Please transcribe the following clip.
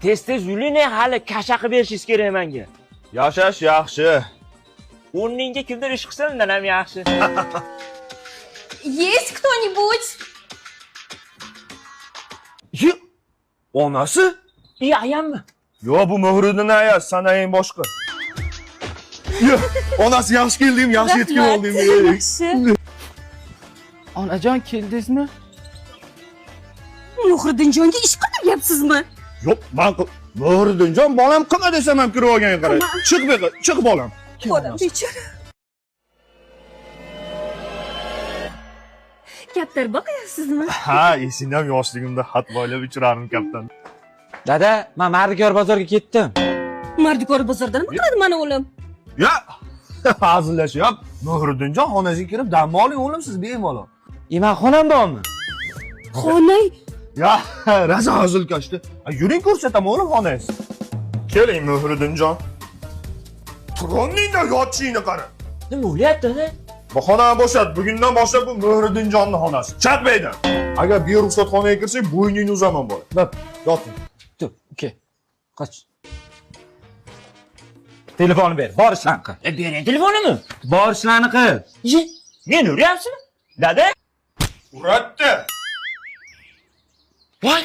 Tez yuling, hali kasha qilib berishingiz kerak menga. Yashash yaxshi. O'rningga kimdir ish qilsa undan ham yaxshi. Есть кто-нибудь? Onasi? Ayammi? Yo, bu Muhriddin aya, sanaying boshqa. Yo, onasi yaxshi keldim, yaxshi yetib oldim. Yaxshi. Onajon, keldingizmi? Muhriddinjonga ish qildiryapsizmi? Yo'q, men Muhriddinjon bolam qilma desam ham kirib olgan qara. Chiq bolam. Bolam bechora. Kaptar boqayapsizmi? Ha, esingdan yoshligimda xat boylab uchirardim kaptan. Dada, men Mardikor bozorga ketdim. Mardikor bozorda nima qiladi mana o'g'lim? Ya, hazillashyap. Muhriddinjon xonasiga kirib dam oling o'g'lim, siz bemalol. Men xonam bormi? Xonay. Ya, raza hazilkashdi. Yuring ko'rsataman o'g'lim xonangiz. Keling Muhriddinjon. Troningda yotishingni qara. Nima bo'lyapti, dada? Bu xonani bo'shat. Bugundan boshlab bu Muhriddinjonning xonasi. Chatmaydi. Agar beruxsat xonaga kirsak, bo'yningni uzaman bola. Bak, yoting. Tur, uka. Qoch. Telefonni ber, bor ishlarni qil. Bering telefonimni. Bor ishlarni qil. Men uryapsizmi? Dada? Uratdi. Voy,